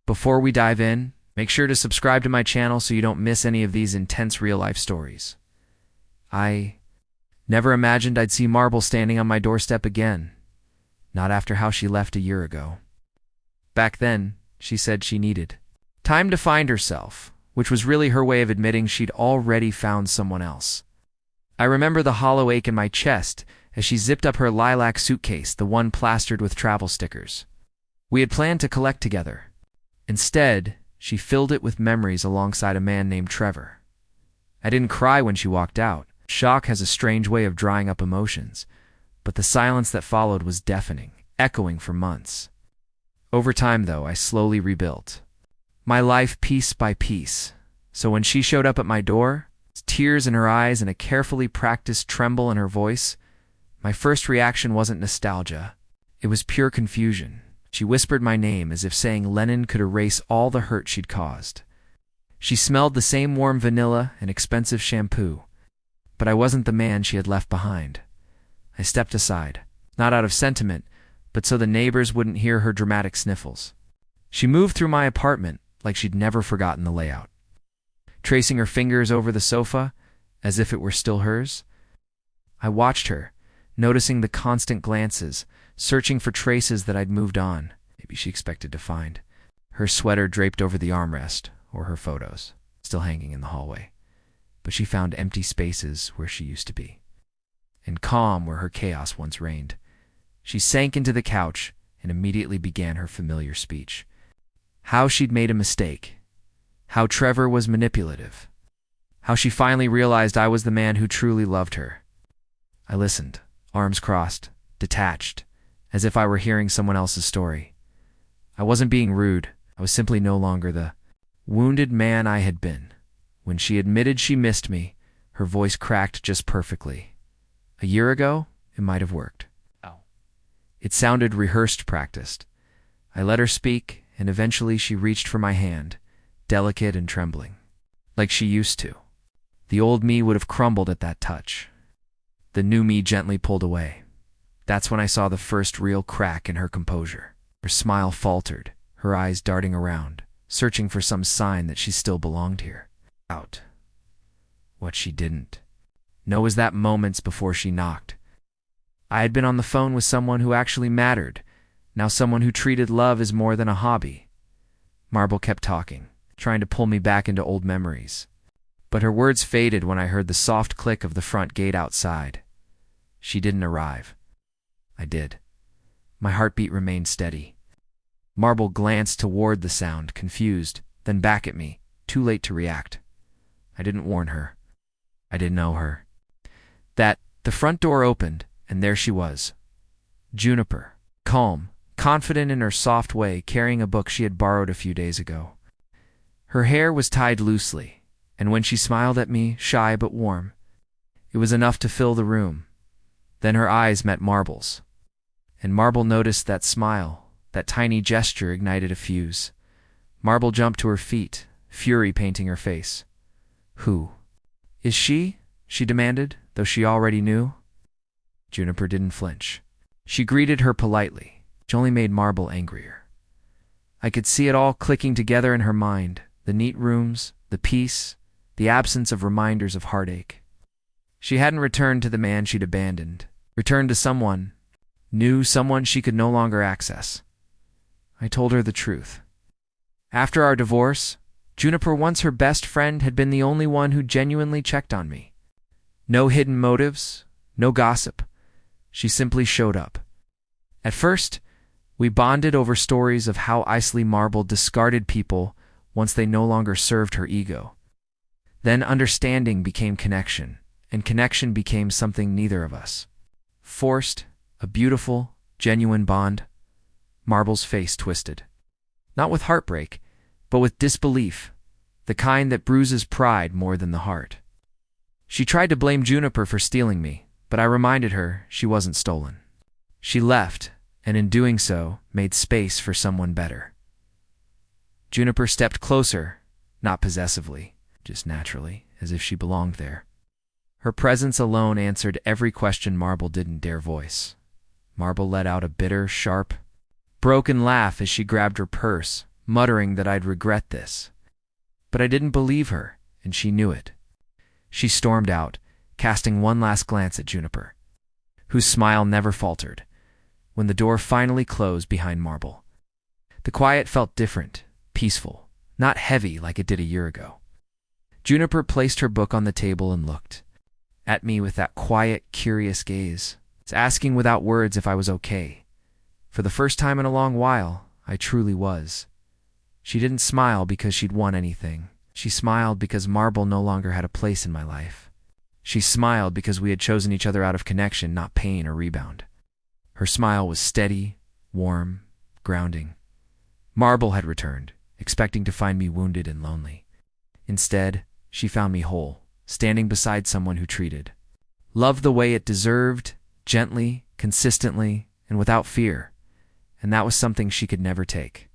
Before we dive in, make sure to subscribe to my channel so you don't miss any of these intense real-life stories. I never imagined I'd see Marble standing on my doorstep again. Not after how she left a year ago. Back then, she said she needed time to find herself, which was really her way of admitting she'd already found someone else. I remember the hollow ache in my chest as she zipped up her lilac suitcase, the one plastered with travel stickers. We had planned to collect together. Instead, she filled it with memories alongside a man named Trevor. I didn't cry when she walked out. Shock has a strange way of drying up emotions, but the silence that followed was deafening, echoing for months. Over time, though, I slowly rebuilt my life piece by piece. So when she showed up at my door, tears in her eyes and a carefully practiced tremble in her voice, my first reaction wasn't nostalgia. It was pure confusion. She whispered my name as if saying Lennon could erase all the hurt she'd caused. She smelled the same warm vanilla and expensive shampoo, but I wasn't the man she had left behind. I stepped aside, not out of sentiment, but so the neighbors wouldn't hear her dramatic sniffles. She moved through my apartment like she'd never forgotten the layout, tracing her fingers over the sofa as if it were still hers. I watched her, noticing the constant glances, searching for traces that I'd moved on. Maybe she expected to find her sweater draped over the armrest, or her photos still hanging in the hallway. But she found empty spaces where she used to be, and calm where her chaos once reigned. She sank into the couch and immediately began her familiar speech. How she'd made a mistake. How Trevor was manipulative. How she finally realized I was the man who truly loved her. I listened, arms crossed, detached, as if I were hearing someone else's story. I wasn't being rude. I was simply no longer the wounded man I had been. When she admitted she missed me, her voice cracked just perfectly. A year ago, it might have worked. It sounded rehearsed, practiced. I let her speak, and eventually she reached for my hand, delicate and trembling, like she used to. The old me would have crumbled at that touch. The new me gently pulled away. That's when I saw the first real crack in her composure. Her smile faltered, her eyes darting around, searching for some sign that she still belonged here. Out. What she didn't know was that moments before she knocked, I had been on the phone with someone who actually mattered, now someone who treated love as more than a hobby. Marble kept talking, trying to pull me back into old memories. But her words faded when I heard the soft click of the front gate outside. She didn't arrive. I did. My heartbeat remained steady. Marble glanced toward the sound, confused, then back at me, too late to react. I didn't warn her. I didn't know her. The front door opened, and there she was. Juniper, calm, confident in her soft way, carrying a book she had borrowed a few days ago. Her hair was tied loosely, and when she smiled at me, shy but warm, it was enough to fill the room. Then her eyes met Marble's, and Marble noticed that smile. That tiny gesture ignited a fuse. Marble jumped to her feet, fury painting her face. Who is she? She demanded, though she already knew. Juniper didn't flinch. She greeted her politely, which only made Marble angrier. I could see it all clicking together in her mind, the neat rooms, the peace, the absence of reminders of heartache. She hadn't returned to the man she'd abandoned, returned to someone new, someone she could no longer access. I told her the truth. After our divorce, Juniper, once her best friend, had been the only one who genuinely checked on me. No hidden motives, no gossip. She simply showed up. At first, we bonded over stories of how Isley Marble discarded people once they no longer served her ego. Then understanding became connection, and connection became something neither of us forced, a beautiful, genuine bond. Marble's face twisted. Not with heartbreak, but with disbelief, the kind that bruises pride more than the heart. She tried to blame Juniper for stealing me, but I reminded her she wasn't stolen. She left, and in doing so, made space for someone better. Juniper stepped closer, not possessively, just naturally, as if she belonged there. Her presence alone answered every question Marble didn't dare voice. Marble let out a bitter, sharp, broken laugh as she grabbed her purse, muttering that I'd regret this. But I didn't believe her, and she knew it. She stormed out, casting one last glance at Juniper, whose smile never faltered, when the door finally closed behind Marble. The quiet felt different, peaceful, not heavy like it did a year ago. Juniper placed her book on the table and looked at me with that quiet, curious gaze, asking without words if I was okay. For the first time in a long while, I truly was. She didn't smile because she'd won anything. She smiled because Marble no longer had a place in my life. She smiled because we had chosen each other out of connection, not pain or rebound. Her smile was steady, warm, grounding. Marble had returned, expecting to find me wounded and lonely. Instead, she found me whole, standing beside someone who treated love the way it deserved, gently, consistently, and without fear. And that was something she could never take.